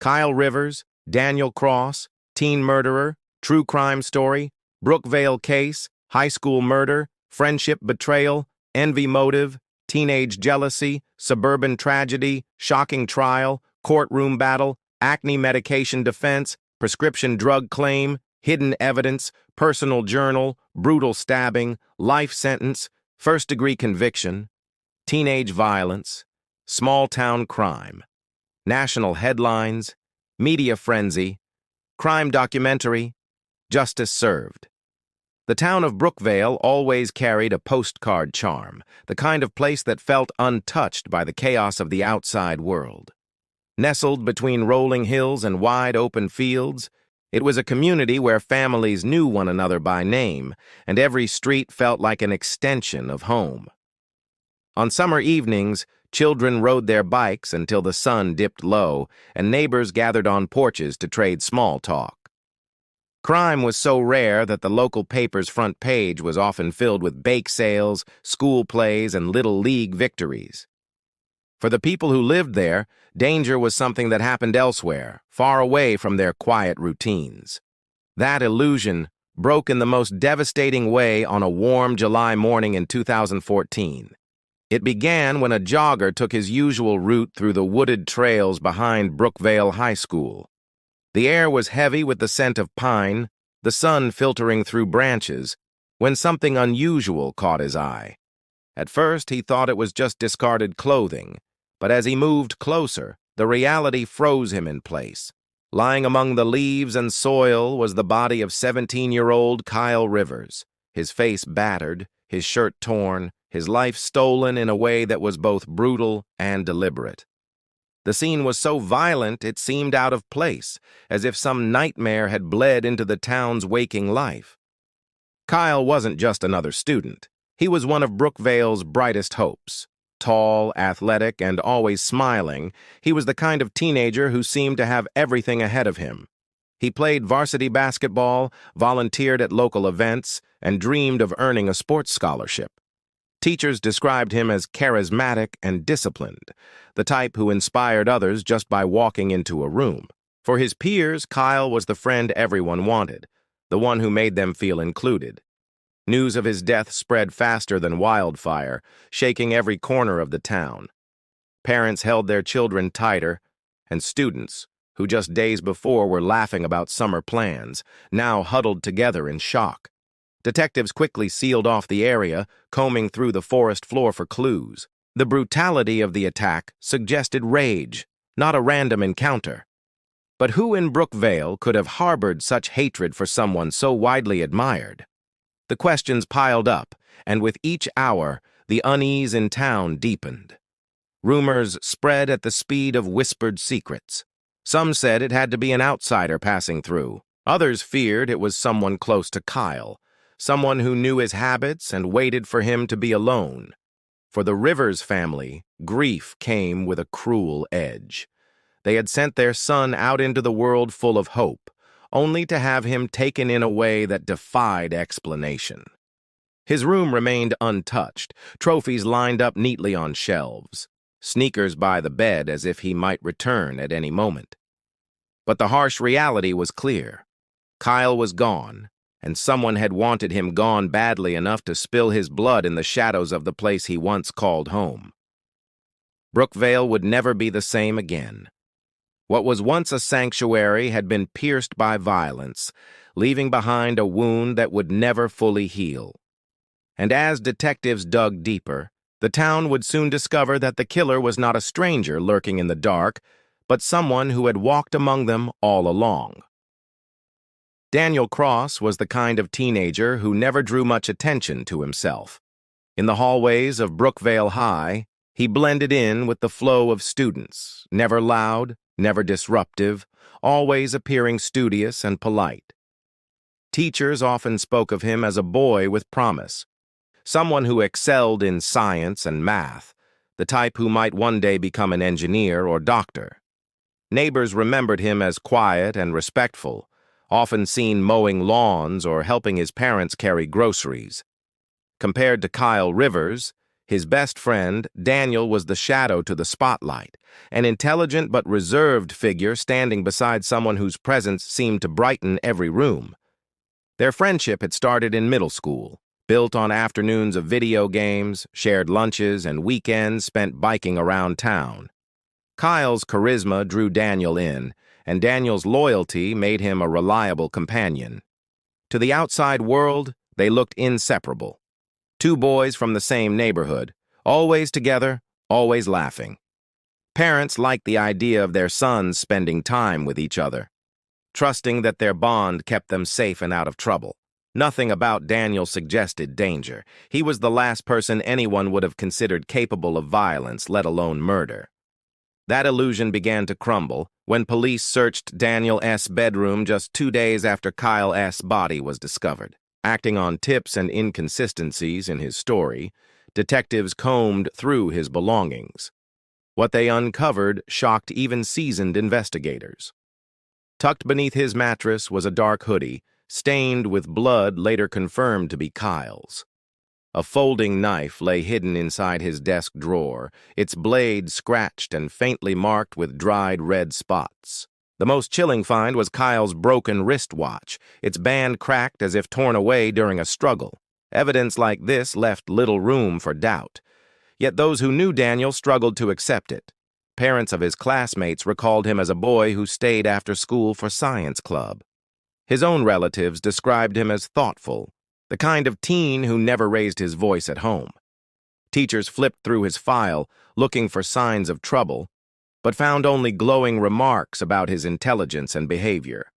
Kyle Rivers, Daniel Cross, teen murderer, true crime story, Brookvale case, high school murder, friendship betrayal, envy motive, teenage jealousy, suburban tragedy, shocking trial, courtroom battle, acne medication defense, prescription drug claim, hidden evidence, personal journal, brutal stabbing, life sentence, first-degree conviction, teenage violence, small-town crime, national headlines, media frenzy, crime documentary, justice served. The town of Brookvale always carried a postcard charm, the kind of place that felt untouched by the chaos of the outside world. Nestled between rolling hills and wide-open fields, it was a community where families knew one another by name, and every street felt like an extension of home. On summer evenings, children rode their bikes until the sun dipped low, and neighbors gathered on porches to trade small talk. Crime was so rare that the local paper's front page was often filled with bake sales, school plays, and little league victories. For the people who lived there, danger was something that happened elsewhere, far away from their quiet routines. That illusion broke in the most devastating way on a warm July morning in 2014. It began when a jogger took his usual route through the wooded trails behind Brookvale High School. The air was heavy with the scent of pine, the sun filtering through branches, when something unusual caught his eye. At first, he thought it was just discarded clothing, but as he moved closer, the reality froze him in place. Lying among the leaves and soil was the body of 17-year-old Kyle Rivers, his face battered, his shirt torn, his life stolen in a way that was both brutal and deliberate. The scene was so violent it seemed out of place, as if some nightmare had bled into the town's waking life. Kyle wasn't just another student. He was one of Brookvale's brightest hopes. Tall, athletic, and always smiling, he was the kind of teenager who seemed to have everything ahead of him. He played varsity basketball, volunteered at local events, and dreamed of earning a sports scholarship. Teachers described him as charismatic and disciplined, the type who inspired others just by walking into a room. For his peers, Kyle was the friend everyone wanted, the one who made them feel included. News of his death spread faster than wildfire, shaking every corner of the town. Parents held their children tighter, and students, who just days before were laughing about summer plans, now huddled together in shock. Detectives quickly sealed off the area, combing through the forest floor for clues. The brutality of the attack suggested rage, not a random encounter. But who in Brookvale could have harbored such hatred for someone so widely admired? The questions piled up, and with each hour, the unease in town deepened. Rumors spread at the speed of whispered secrets. Some said it had to be an outsider passing through. Others feared it was someone close to Kyle, someone who knew his habits and waited for him to be alone. For the Rivers family, grief came with a cruel edge. They had sent their son out into the world full of hope, only to have him taken in a way that defied explanation. His room remained untouched, trophies lined up neatly on shelves, sneakers by the bed as if he might return at any moment. But the harsh reality was clear. Kyle was gone, and someone had wanted him gone badly enough to spill his blood in the shadows of the place he once called home. Brookvale would never be the same again. What was once a sanctuary had been pierced by violence, leaving behind a wound that would never fully heal. And as detectives dug deeper, the town would soon discover that the killer was not a stranger lurking in the dark, but someone who had walked among them all along. Daniel Cross was the kind of teenager who never drew much attention to himself. In the hallways of Brookvale High, he blended in with the flow of students, never loud, never disruptive, always appearing studious and polite. Teachers often spoke of him as a boy with promise, someone who excelled in science and math, the type who might one day become an engineer or doctor. Neighbors remembered him as quiet and respectful, often seen mowing lawns or helping his parents carry groceries. Compared to Kyle Rivers, His best friend, Daniel, was the shadow to the spotlight, an intelligent but reserved figure standing beside someone whose presence seemed to brighten every room. Their friendship had started in middle school, built on afternoons of video games, shared lunches, and weekends spent biking around town. Kyle's charisma drew Daniel in, and Daniel's loyalty made him a reliable companion. To the outside world, they looked inseparable. Two boys from the same neighborhood, always together, always laughing. Parents liked the idea of their sons spending time with each other, trusting that their bond kept them safe and out of trouble. Nothing about Daniel suggested danger. He was the last person anyone would have considered capable of violence, let alone murder. That illusion began to crumble when police searched Daniel S.'s bedroom just 2 days after Kyle S.'s body was discovered. Acting on tips and inconsistencies in his story, detectives combed through his belongings. What they uncovered shocked even seasoned investigators. Tucked beneath his mattress was a dark hoodie, stained with blood later confirmed to be Kyle's. A folding knife lay hidden inside his desk drawer, its blade scratched and faintly marked with dried red spots. The most chilling find was Kyle's broken wristwatch, its band cracked as if torn away during a struggle. Evidence like this left little room for doubt. Yet those who knew Daniel struggled to accept it. Parents of his classmates recalled him as a boy who stayed after school for science club. His own relatives described him as thoughtful, the kind of teen who never raised his voice at home. Teachers flipped through his file, looking for signs of trouble, but found only glowing remarks about his intelligence and behavior.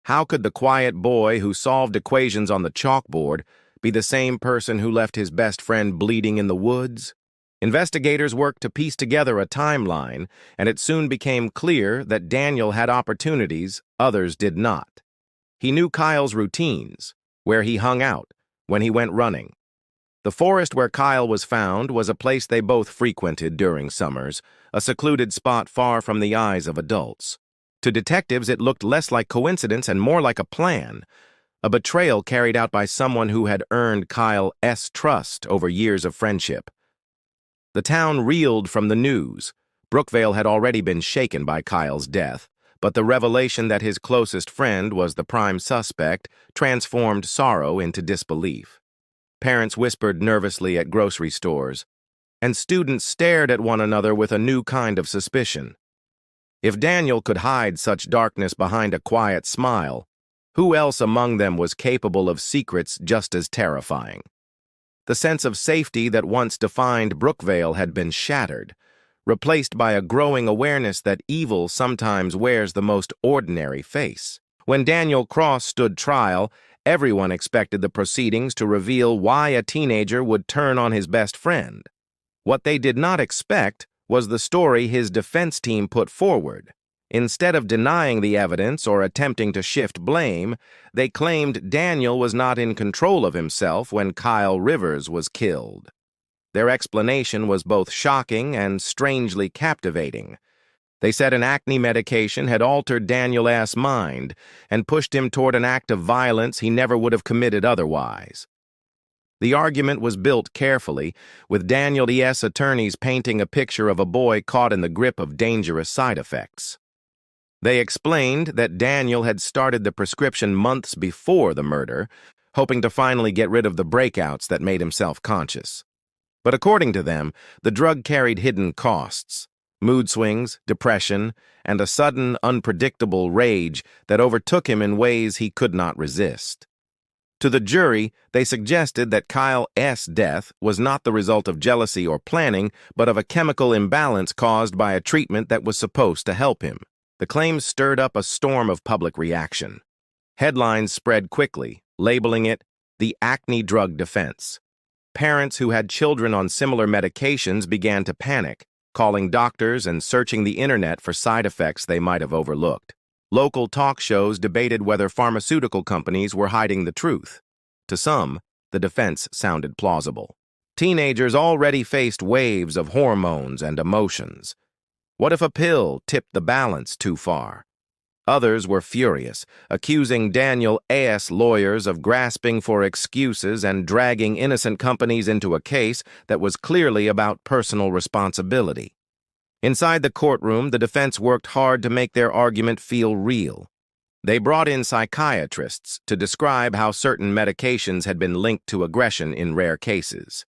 How could the quiet boy who solved equations on the chalkboard be the same person who left his best friend bleeding in the woods? Investigators worked to piece together a timeline, and it soon became clear that Daniel had opportunities others did not. He knew Kyle's routines, where he hung out, when he went running. The forest where Kyle was found was a place they both frequented during summers, a secluded spot far from the eyes of adults. To detectives, it looked less like coincidence and more like a plan, a betrayal carried out by someone who had earned Kyle S.'s trust over years of friendship. The town reeled from the news. Brookvale had already been shaken by Kyle's death, but the revelation that his closest friend was the prime suspect transformed sorrow into disbelief. Parents whispered nervously at grocery stores, and students stared at one another with a new kind of suspicion. If Daniel could hide such darkness behind a quiet smile, who else among them was capable of secrets just as terrifying? The sense of safety that once defined Brookvale had been shattered, replaced by a growing awareness that evil sometimes wears the most ordinary face. When Daniel Cross stood trial, everyone expected the proceedings to reveal why a teenager would turn on his best friend. What they did not expect was the story his defense team put forward. Instead of denying the evidence or attempting to shift blame, they claimed Daniel was not in control of himself when Kyle Rivers was killed. Their explanation was both shocking and strangely captivating. They said an acne medication had altered Daniel S.'s mind and pushed him toward an act of violence he never would have committed otherwise. The argument was built carefully, with Daniel S. attorneys painting a picture of a boy caught in the grip of dangerous side effects. They explained that Daniel had started the prescription months before the murder, hoping to finally get rid of the breakouts that made him self-conscious. But according to them, the drug carried hidden costs, mood swings, depression, and a sudden, unpredictable rage that overtook him in ways he could not resist. To the jury, they suggested that Kyle S.'s death was not the result of jealousy or planning, but of a chemical imbalance caused by a treatment that was supposed to help him. The claims stirred up a storm of public reaction. Headlines spread quickly, labeling it the acne drug defense. Parents who had children on similar medications began to panic, calling doctors and searching the internet for side effects they might have overlooked. Local talk shows debated whether pharmaceutical companies were hiding the truth. To some, the defense sounded plausible. Teenagers already faced waves of hormones and emotions. What if a pill tipped the balance too far? Others were furious, accusing Daniel A.'s lawyers of grasping for excuses and dragging innocent companies into a case that was clearly about personal responsibility. Inside the courtroom, the defense worked hard to make their argument feel real. They brought in psychiatrists to describe how certain medications had been linked to aggression in rare cases.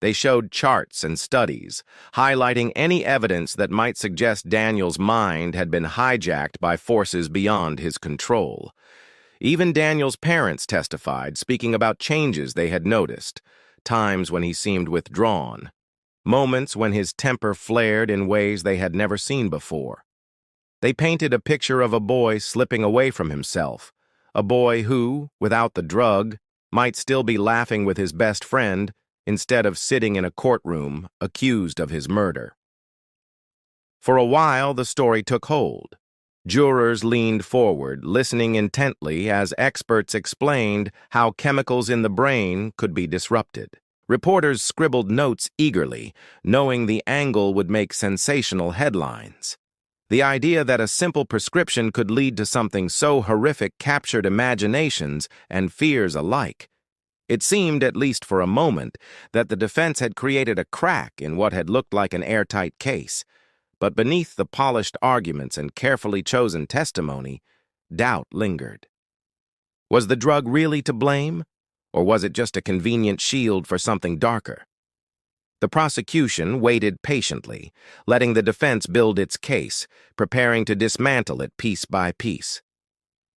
They showed charts and studies, highlighting any evidence that might suggest Daniel's mind had been hijacked by forces beyond his control. Even Daniel's parents testified, speaking about changes they had noticed, times when he seemed withdrawn, moments when his temper flared in ways they had never seen before. They painted a picture of a boy slipping away from himself, a boy who, without the drug, might still be laughing with his best friend instead of sitting in a courtroom accused of his murder. For a while, the story took hold. Jurors leaned forward, listening intently as experts explained how chemicals in the brain could be disrupted. Reporters scribbled notes eagerly, knowing the angle would make sensational headlines. The idea that a simple prescription could lead to something so horrific captured imaginations and fears alike. It seemed, at least for a moment, that the defense had created a crack in what had looked like an airtight case. But beneath the polished arguments and carefully chosen testimony, doubt lingered. Was the drug really to blame, or was it just a convenient shield for something darker? The prosecution waited patiently, letting the defense build its case, preparing to dismantle it piece by piece.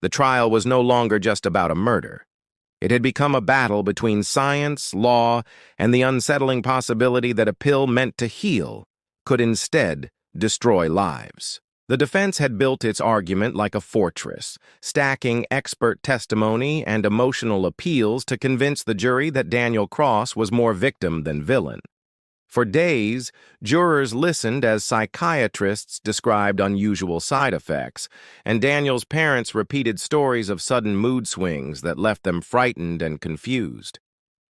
The trial was no longer just about a murder. It had become a battle between science, law, and the unsettling possibility that a pill meant to heal could instead destroy lives. The defense had built its argument like a fortress, stacking expert testimony and emotional appeals to convince the jury that Daniel Cross was more victim than villain. For days, jurors listened as psychiatrists described unusual side effects, and Daniel's parents repeated stories of sudden mood swings that left them frightened and confused.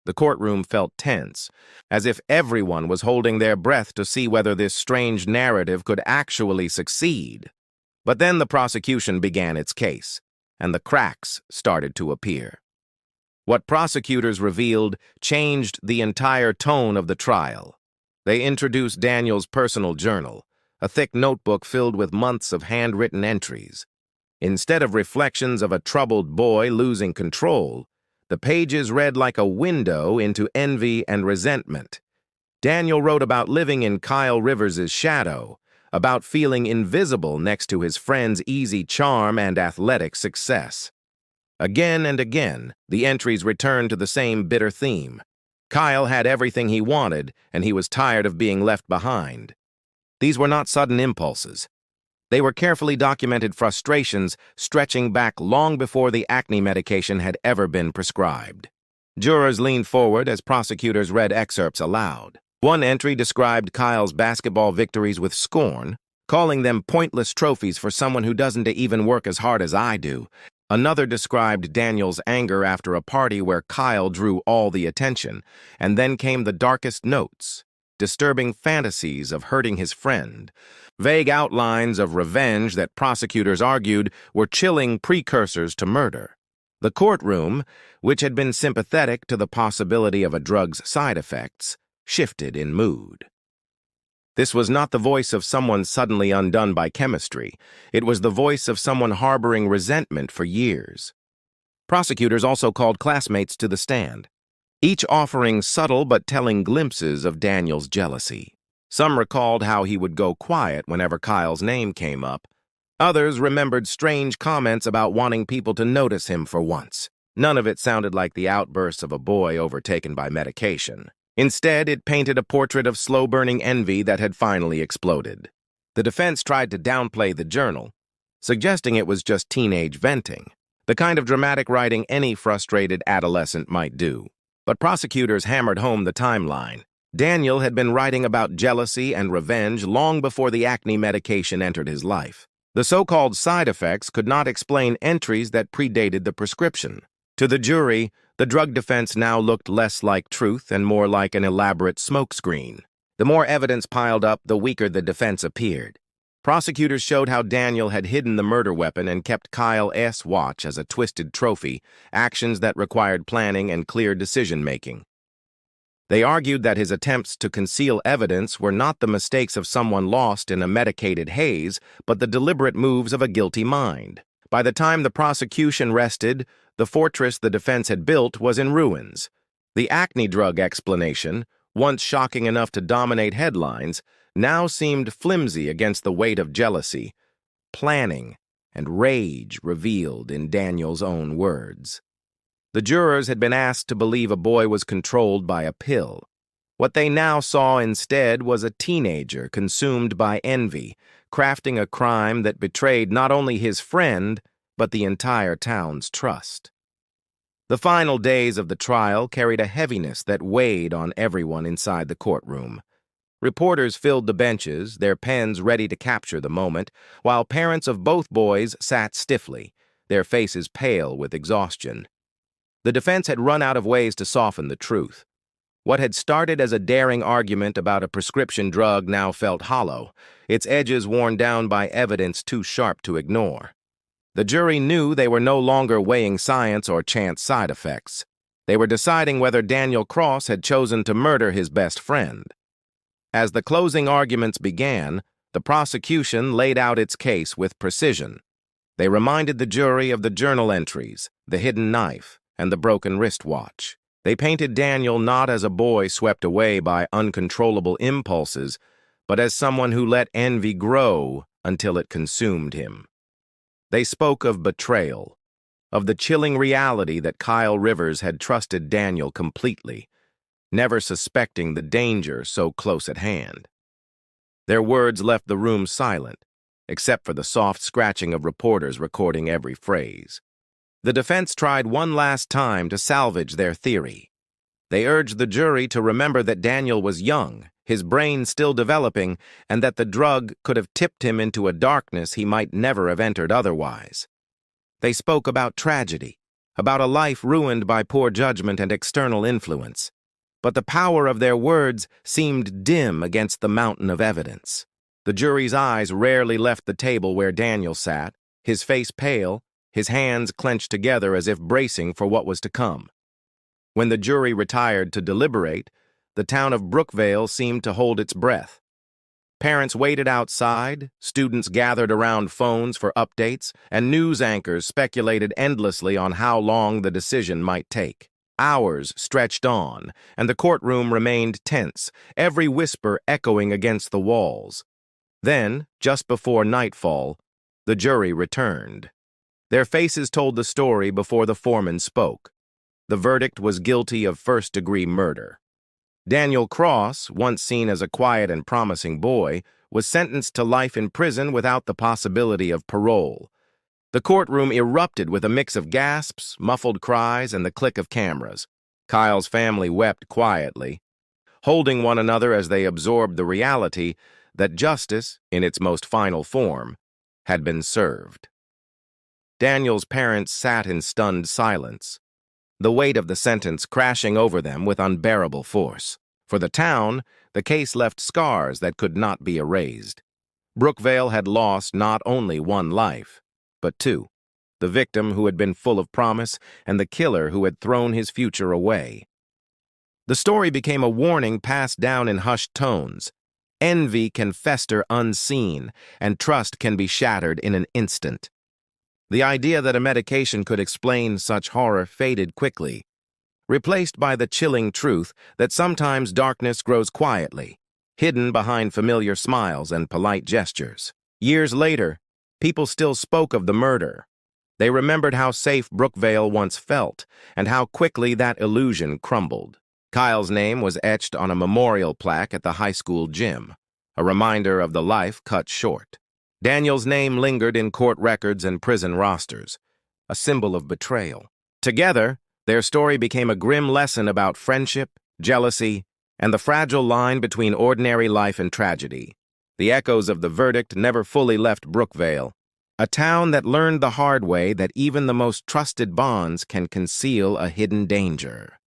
The courtroom felt tense, as if everyone was holding their breath to see whether this strange narrative could actually succeed. But then the prosecution began its case, and the cracks started to appear. What prosecutors revealed changed the entire tone of the trial. They introduced Daniel's personal journal, a thick notebook filled with months of handwritten entries. Instead of reflections of a troubled boy losing control, the pages read like a window into envy and resentment. Daniel wrote about living in Kyle Rivers's shadow, about feeling invisible next to his friend's easy charm and athletic success. Again and again, the entries returned to the same bitter theme. Kyle had everything he wanted, and he was tired of being left behind. These were not sudden impulses. They were carefully documented frustrations stretching back long before the acne medication had ever been prescribed. Jurors leaned forward as prosecutors read excerpts aloud. One entry described Kyle's basketball victories with scorn, calling them pointless trophies for someone who doesn't even work as hard as I do. Another described Daniel's anger after a party where Kyle drew all the attention, and then came the darkest notes, disturbing fantasies of hurting his friend, vague outlines of revenge that prosecutors argued were chilling precursors to murder. The courtroom, which had been sympathetic to the possibility of a drug's side effects, shifted in mood. This was not the voice of someone suddenly undone by chemistry. It was the voice of someone harboring resentment for years. Prosecutors also called classmates to the stand, each offering subtle but telling glimpses of Daniel's jealousy. Some recalled how he would go quiet whenever Kyle's name came up. Others remembered strange comments about wanting people to notice him for once. None of it sounded like the outbursts of a boy overtaken by medication. Instead, it painted a portrait of slow-burning envy that had finally exploded. The defense tried to downplay the journal, suggesting it was just teenage venting, the kind of dramatic writing any frustrated adolescent might do. But prosecutors hammered home the timeline. Daniel had been writing about jealousy and revenge long before the acne medication entered his life. The so-called side effects could not explain entries that predated the prescription. To the jury, the drug defense now looked less like truth and more like an elaborate smokescreen. The more evidence piled up, the weaker the defense appeared. Prosecutors showed how Daniel had hidden the murder weapon and kept Kyle's watch as a twisted trophy, actions that required planning and clear decision-making. They argued that his attempts to conceal evidence were not the mistakes of someone lost in a medicated haze, but the deliberate moves of a guilty mind. By the time the prosecution rested, the fortress the defense had built was in ruins. The Acne drug explanation, once shocking enough to dominate headlines, now seemed flimsy against the weight of jealousy, planning, and rage revealed in Daniel's own words. The jurors had been asked to believe a boy was controlled by a pill. What they now saw instead was a teenager consumed by envy, crafting a crime that betrayed not only his friend, but the entire town's trust. The final days of the trial carried a heaviness that weighed on everyone inside the courtroom. Reporters filled the benches, their pens ready to capture the moment, while parents of both boys sat stiffly, their faces pale with exhaustion. The defense had run out of ways to soften the truth. What had started as a daring argument about a prescription drug now felt hollow, its edges worn down by evidence too sharp to ignore. The jury knew they were no longer weighing science or chance side effects. They were deciding whether Daniel Cross had chosen to murder his best friend. As the closing arguments began, the prosecution laid out its case with precision. They reminded the jury of the journal entries, the hidden knife, and the broken wristwatch. They painted Daniel not as a boy swept away by uncontrollable impulses, but as someone who let envy grow until it consumed him. They spoke of betrayal, of the chilling reality that Kyle Rivers had trusted Daniel completely, never suspecting the danger so close at hand. Their words left the room silent, except for the soft scratching of reporters recording every phrase. The defense tried one last time to salvage their theory. They urged the jury to remember that Daniel was young, his brain still developing, and that the drug could have tipped him into a darkness he might never have entered otherwise. They spoke about tragedy, about a life ruined by poor judgment and external influence. But the power of their words seemed dim against the mountain of evidence. The jury's eyes rarely left the table where Daniel sat, his face pale, his hands clenched together as if bracing for what was to come. When the jury retired to deliberate, the town of Brookvale seemed to hold its breath. Parents waited outside, students gathered around phones for updates, and news anchors speculated endlessly on how long the decision might take. Hours stretched on, and the courtroom remained tense, every whisper echoing against the walls. Then, just before nightfall, the jury returned. Their faces told the story before the foreman spoke. The verdict was guilty of first-degree murder. Daniel Cross, once seen as a quiet and promising boy, was sentenced to life in prison without the possibility of parole. The courtroom erupted with a mix of gasps, muffled cries, and the click of cameras. Kyle's family wept quietly, holding one another as they absorbed the reality that justice, in its most final form, had been served. Daniel's parents sat in stunned silence, the weight of the sentence crashing over them with unbearable force. For the town, the case left scars that could not be erased. Brookvale had lost not only one life, but two, the victim who had been full of promise and the killer who had thrown his future away. The story became a warning passed down in hushed tones. Envy can fester unseen, and trust can be shattered in an instant. The idea that a medication could explain such horror faded quickly, replaced by the chilling truth that sometimes darkness grows quietly, hidden behind familiar smiles and polite gestures. Years later, people still spoke of the murder. They remembered how safe Brookvale once felt, and how quickly that illusion crumbled. Kyle's name was etched on a memorial plaque at the high school gym, a reminder of the life cut short. Daniel's name lingered in court records and prison rosters, a symbol of betrayal. Together, their story became a grim lesson about friendship, jealousy, and the fragile line between ordinary life and tragedy. The echoes of the verdict never fully left Brookvale, a town that learned the hard way that even the most trusted bonds can conceal a hidden danger.